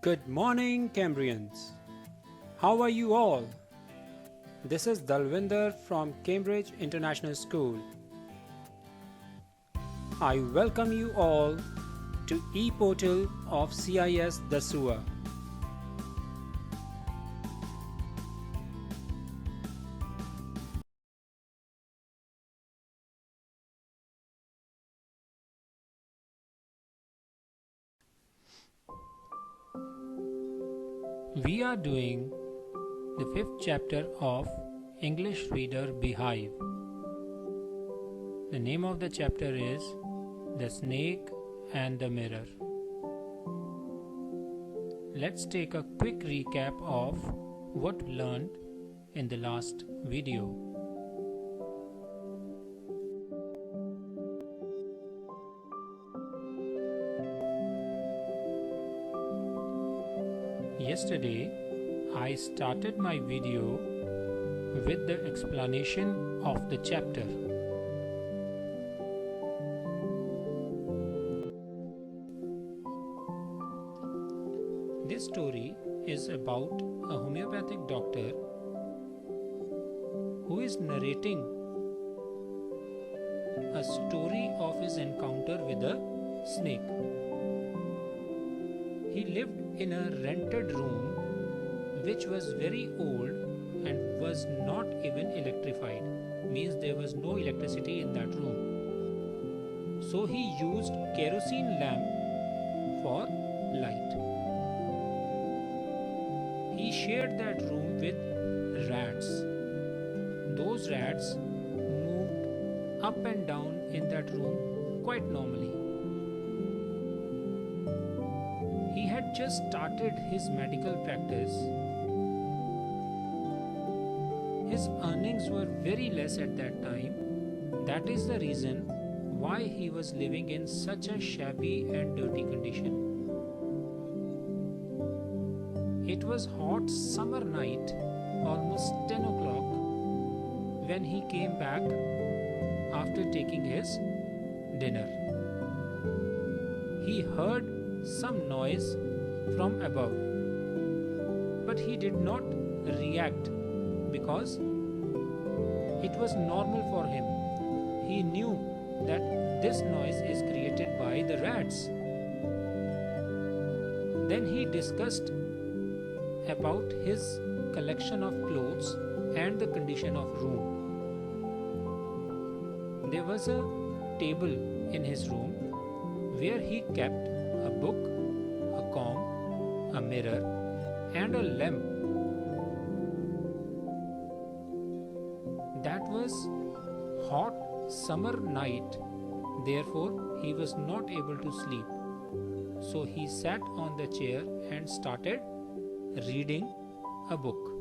Good morning, Cambrians. How are you all? This is Dalvinder from Cambridge International School. I welcome you all to e-portal of CIS Dasua. We are doing the fifth chapter of English Reader Beehive. The name of the chapter is The Snake and the Mirror. Let's take a quick recap of what we learned in the last video. Yesterday, I started my video with the explanation of the chapter. This story is about a homeopathic doctor who is narrating a story of his encounter with a snake. He lived in a rented room which was very old and was not even electrified, means there was no electricity in that room. So he used kerosene lamp for light. He shared that room with rats. Those rats moved up and down in that room quite normally. He had just started his medical practice. His earnings were very less at that time. That is the reason why he was living in such a shabby and dirty condition. It was hot summer night, almost 10 o'clock, when he came back after taking his dinner. He heard some noise from above, but he did not react because it was normal for him. He knew that this noise is created by the rats. Then he discussed about his collection of clothes and the condition of room. There was a table in his room where he kept a book, a comb, a mirror, and a lamp. That was hot summer night, therefore he was not able to sleep. So he sat on the chair and started reading a book.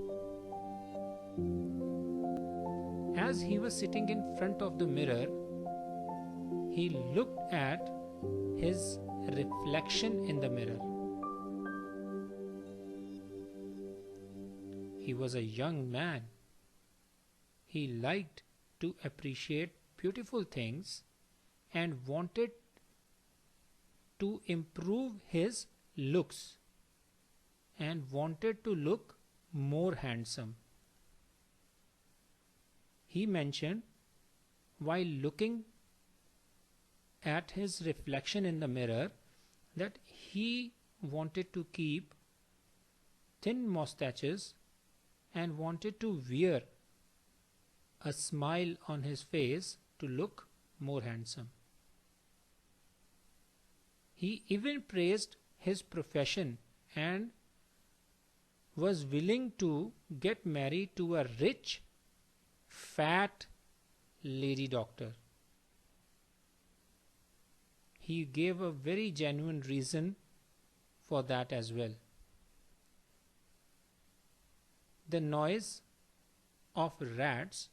As he was sitting in front of the mirror, he looked at his reflection in the mirror. He was a young man. He liked to appreciate beautiful things and wanted to improve his looks and wanted to look more handsome. He mentioned while looking at his reflection in the mirror that he wanted to keep thin mustaches and wanted to wear a smile on his face to look more handsome. He even praised his profession and was willing to get married to a rich, fat lady doctor. He gave a very genuine reason for that as well. The noise of rats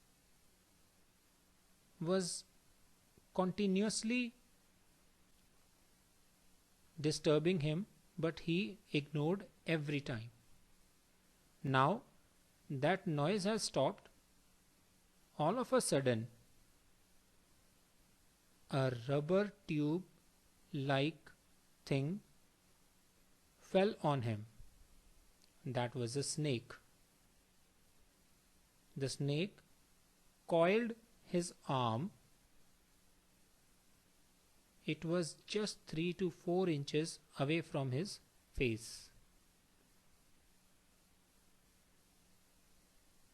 was continuously disturbing him, but he ignored every time. Now that noise has stopped. All of a sudden, a rubber tube like thing fell on him. That was a snake. The snake coiled his arm. It was just 3 to 4 inches away from his face.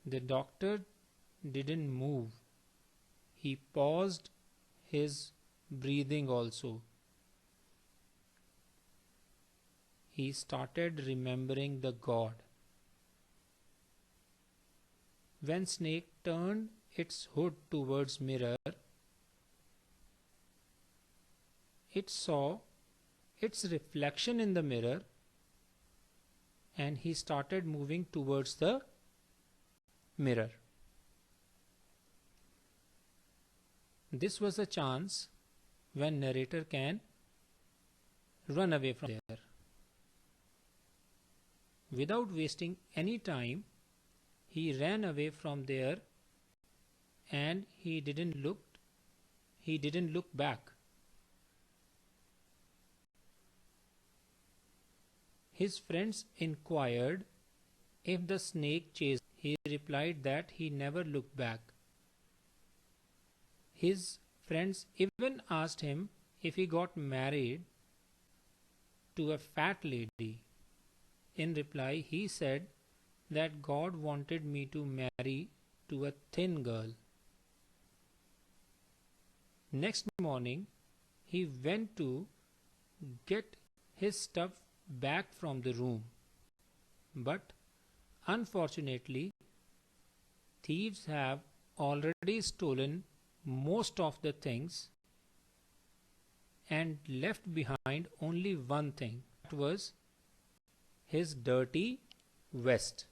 The doctor didn't move. He paused his breathing also. He started remembering the God. When snake turned its hood towards mirror, it saw its reflection in the mirror, and he started moving towards the mirror. This was a chance when narrator can run away from there. Without wasting any time, he ran away from there, and he didn't look back. His friends inquired if the snake chased. He replied that he never looked back. His friends even asked him if he got married to a fat lady. In reply, he said that God wanted me to marry to a thin girl. Next morning, he went to get his stuff back from the room. But unfortunately, thieves have already stolen most of the things and left behind only one thing. That was his dirty vest.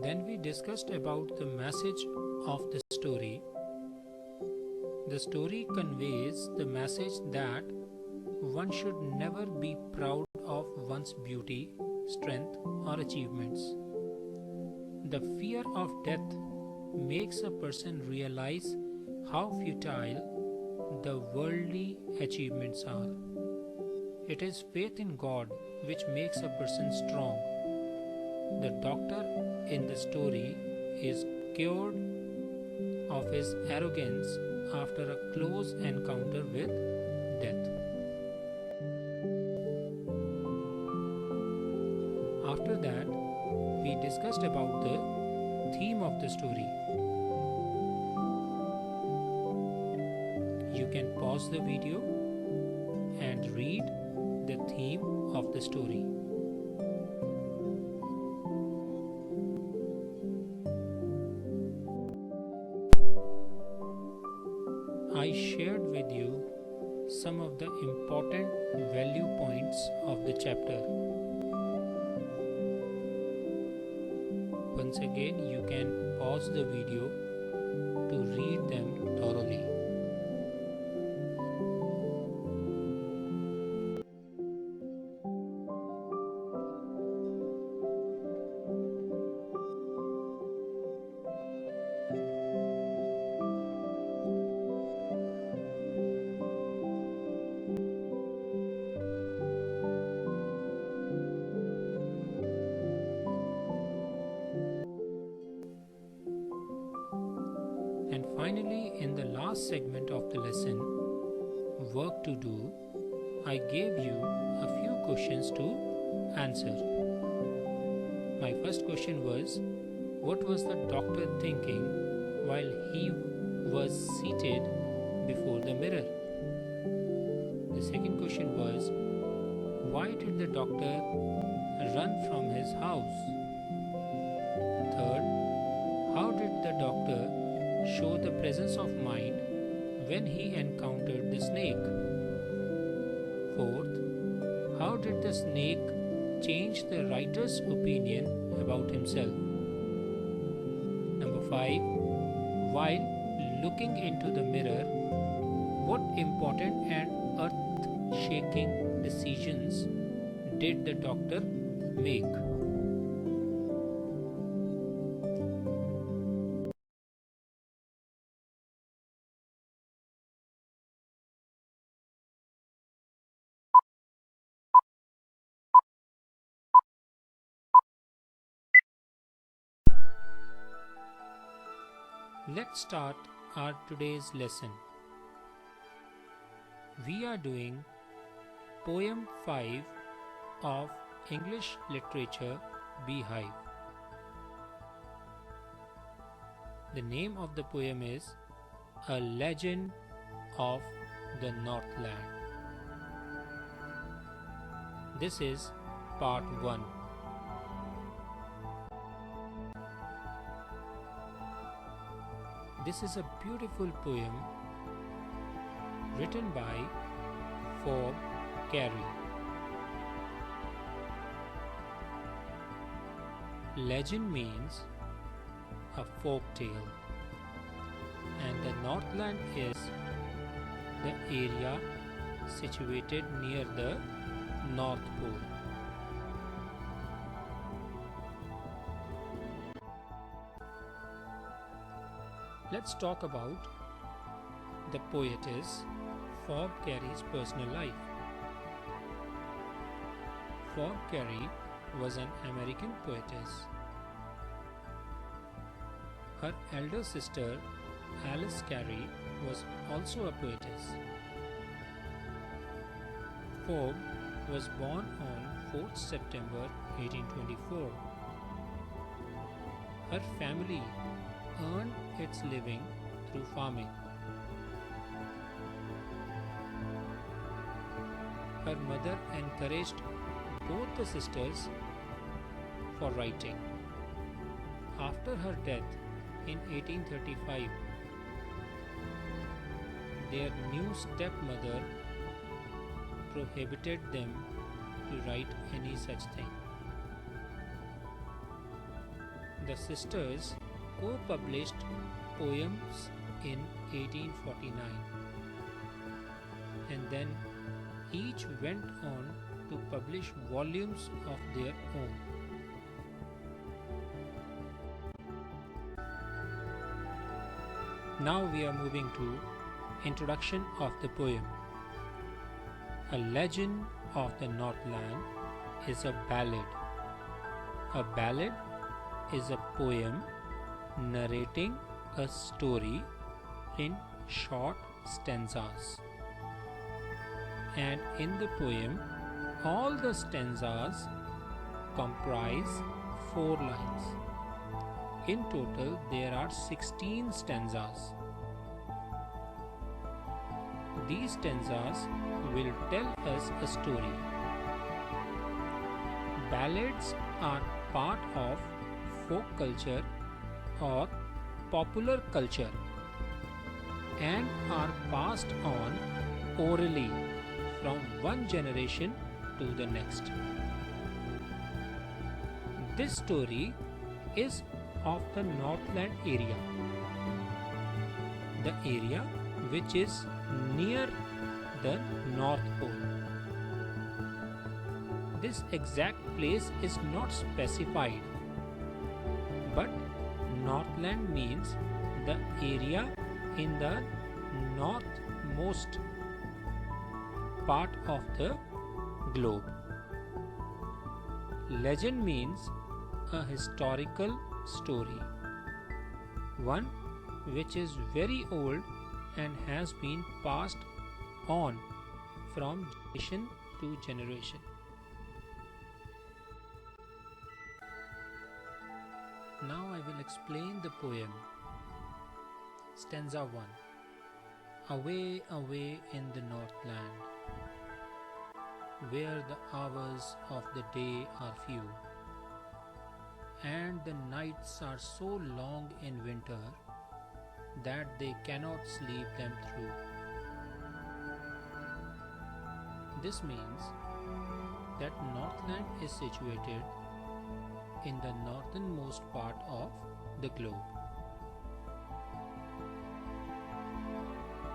Then we discussed about the message of the story. The story conveys the message that one should never be proud of one's beauty, strength, or achievements. The fear of death makes a person realize how futile the worldly achievements are. It is faith in God which makes a person strong. The doctor in the story is cured of his arrogance after a close encounter with death. After that, we discussed about the theme of the story. You can pause the video and read the theme of the story. I shared with you some of the important value points of the chapter. Once again, you can pause the video to read them thoroughly. And finally, in the last segment of the lesson, work to do, I gave you a few questions to answer. My first question was, what was the doctor thinking while he was seated before the mirror? The second question was, why did the doctor run from his house? Third, how did the doctor show the presence of mind when he encountered the snake? Fourth, how did the snake change the writer's opinion about himself? Number 5, while looking into the mirror, what important and earth-shaking decisions did the doctor make? Let's start our today's lesson. We are doing Poem 5 of English Literature Beehive. The name of the poem is A Legend of the Northland. This is part 1. This is a beautiful poem written by Fob Carey. Legend means a folk tale, and the Northland is the area situated near the North Pole. Let's talk about the poetess Fob Carey's personal life. Fob Carey was an American poetess. Her elder sister Alice Carey was also a poetess. Fob was born on 4th September 1824. Her family earned its living through farming. Her mother encouraged both the sisters for writing. After her death in 1835, their new stepmother prohibited them to write any such thing. The sisters co-published poems in 1849, and then each went on to publish volumes of their own. Now we are moving to introduction of the poem. A Legend of the Northland is a ballad. A ballad is a poem narrating a story in short stanzas. And in the poem, all the stanzas comprise 4 lines. In total, there are 16 stanzas. These stanzas will tell us a story. Ballads are part of folk culture or popular culture and are passed on orally from one generation to the next. This story is of the Northland area, the area which is near the North Pole. This exact place is not specified, but Northland means the area in the northmost part of the globe. Legend means a historical story, one which is very old and has been passed on from generation to generation. Now I will explain the poem. Stanza 1. Away, away in the Northland, where the hours of the day are few, and the nights are so long in winter that they cannot sleep them through. This means that Northland is situated in the northernmost part of the globe.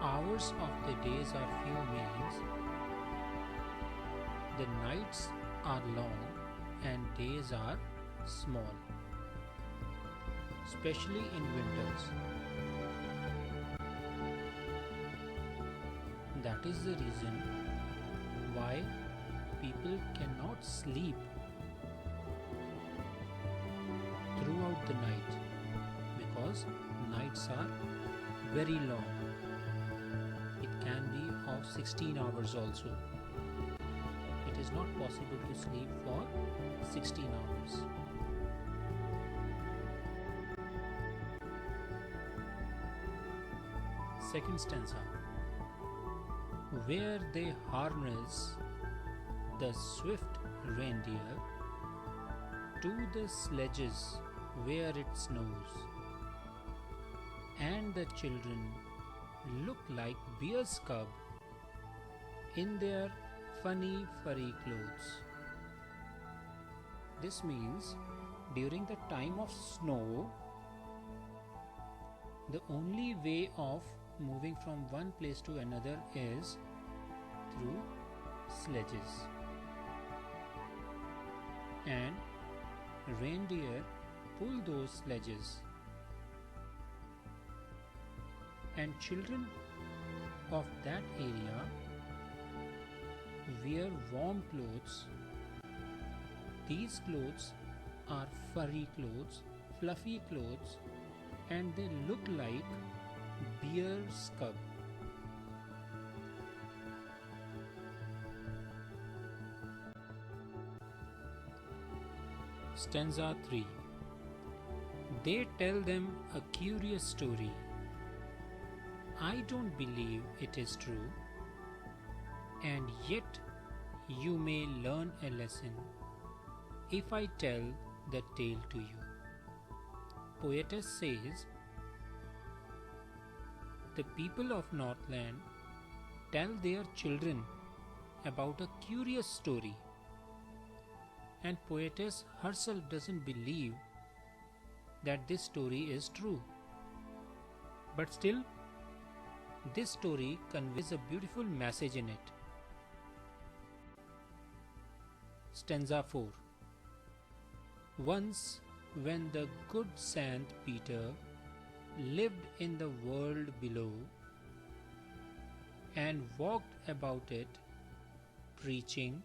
Hours of the days are few means the nights are long and days are small, especially in winters. That is the reason why people cannot sleep throughout the night, because nights are very long. It can be of 16 hours also. It is not possible to sleep for 16 hours. Second stanza. Where they harness the swift reindeer to the sledges where it snows, and the children look like bear's cub in their funny furry clothes. This means during the time of snow, the only way of moving from one place to another is through sledges. And reindeer pull those sledges. And children of that area wear warm clothes. These clothes are furry clothes, fluffy clothes, and they look like bear's cub. Stanza 3. They tell them a curious story. I don't believe it is true, and yet you may learn a lesson if I tell the tale to you. Poetess says, the people of Northland tell their children about a curious story, and poetess herself doesn't believe that this story is true. But still, this story conveys a beautiful message in it. Stanza 4. Once, when the good Saint Peter lived in the world below and walked about it, preaching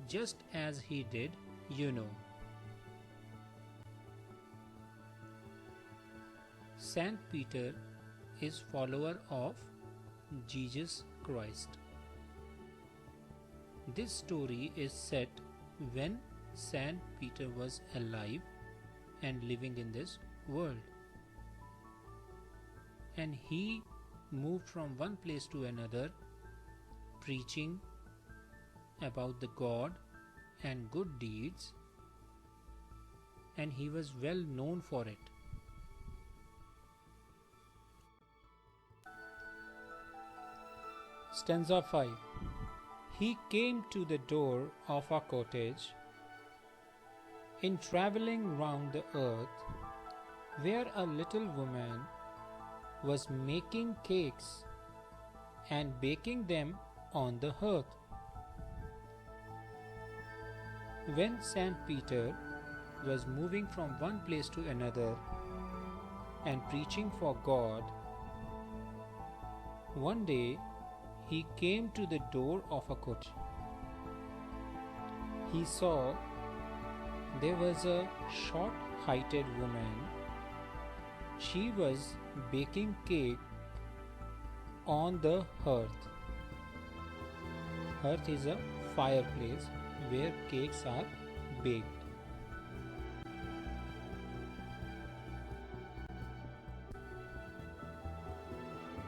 just as he did, you know. Saint Peter is follower of Jesus Christ. This story is set when Saint Peter was alive and living in this world. And he moved from one place to another, preaching about the God and good deeds, and he was well known for it. Stanza 5. He came to the door of our cottage in traveling round the earth, where a little woman was making cakes and baking them on the hearth. When Saint Peter was moving from one place to another and preaching for God, one day he came to the door of a cottage. He saw there was a short-heighted woman. She was baking cake on the hearth. Hearth is a fireplace where cakes are baked.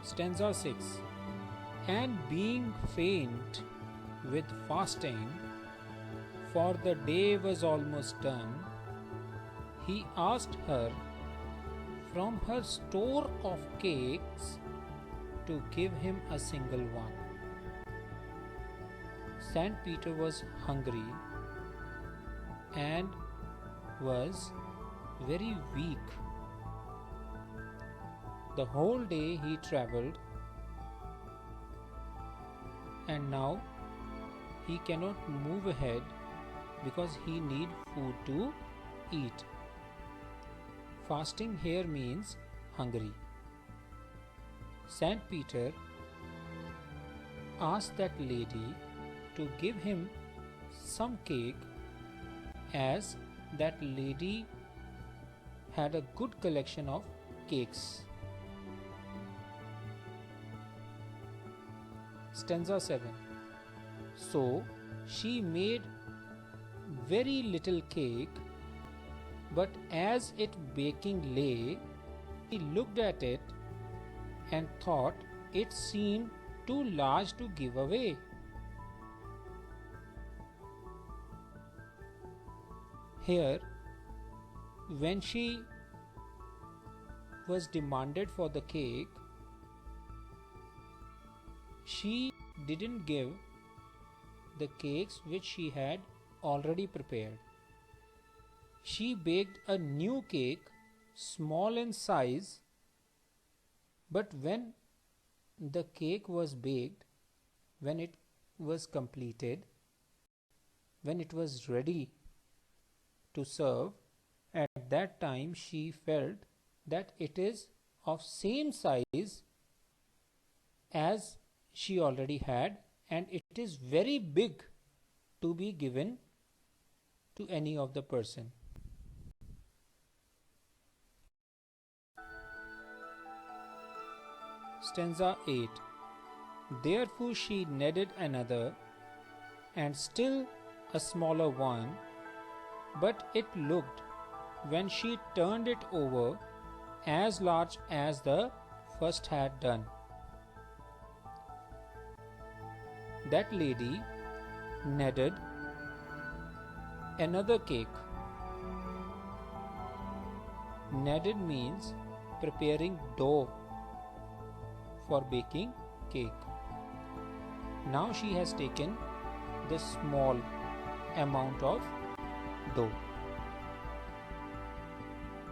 Stanza 6. And being faint with fasting, for the day was almost done, he asked her from her store of cakes to give him a single one. Saint Peter was hungry and was very weak. The whole day he traveled, and now he cannot move ahead because he needs food to eat. Fasting here means hungry. Saint Peter asked that lady to give him some cake, as that lady had a good collection of cakes. Stanza 7. So she made very little cake, but as it baking lay, he looked at it and thought it seemed too large to give away. Here, when she was demanded for the cake, she didn't give the cakes which she had already prepared. She baked a new cake, small in size, but when the cake was baked, when it was completed, when it was ready to serve, at that time she felt that it is of same size as she already had, and it is very big to be given to any of the person. Stanza 8. Therefore she kneaded another, and still a smaller one, but it looked, when she turned it over, as large as the first had done. That lady kneaded another cake. Kneaded means preparing dough for baking cake. Now she has taken this small amount of dough.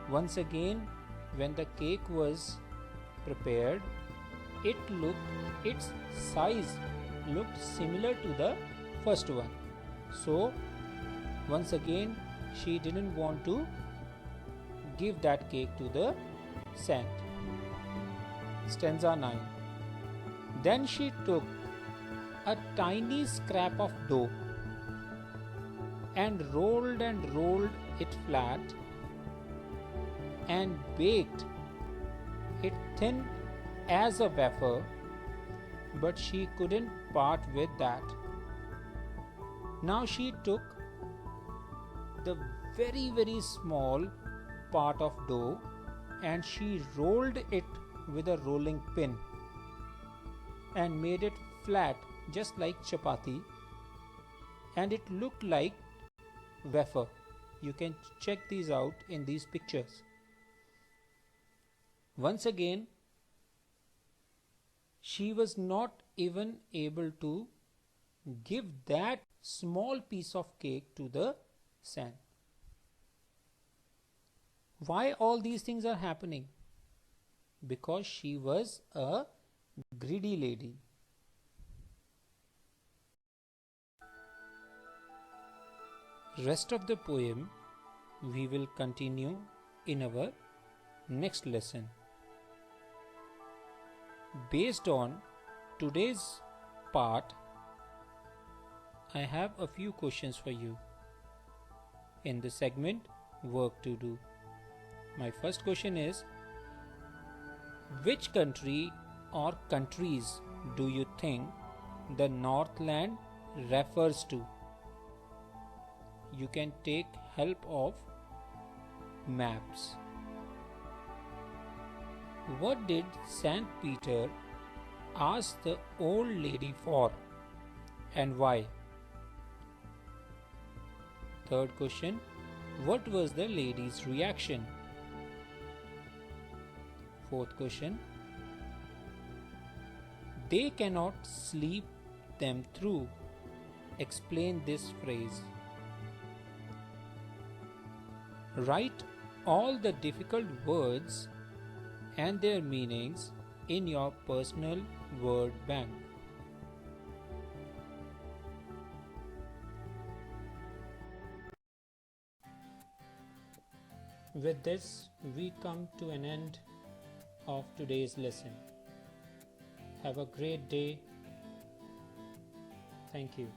Once again, when the cake was prepared, its size looked similar to the first one. So once again, she didn't want to give that cake to the saint. Stanza 9. Then she took a tiny scrap of dough and rolled it flat and baked it thin as a wafer, but she couldn't part with that. Now she took the very small part of dough and she rolled it with a rolling pin and made it flat just like chapati, and it looked like wafer. You can check these out in these pictures. Once again, she was not even able to give that small piece of cake to the saint. Why all these things are happening? Because she was a greedy lady. Rest of the poem we will continue in our next lesson. Based on today's part, I have a few questions for you in the segment Work to Do. My first question is, which country or countries do you think the Northland refers to? You can take help of maps. What did Saint Peter ask the old lady for and why? Third question, what was the lady's reaction? Fourth question, they cannot sleep them through. Explain this phrase. Write all the difficult words and their meanings in your personal word bank. With this, we come to an end of today's lesson. Have a great day. Thank you.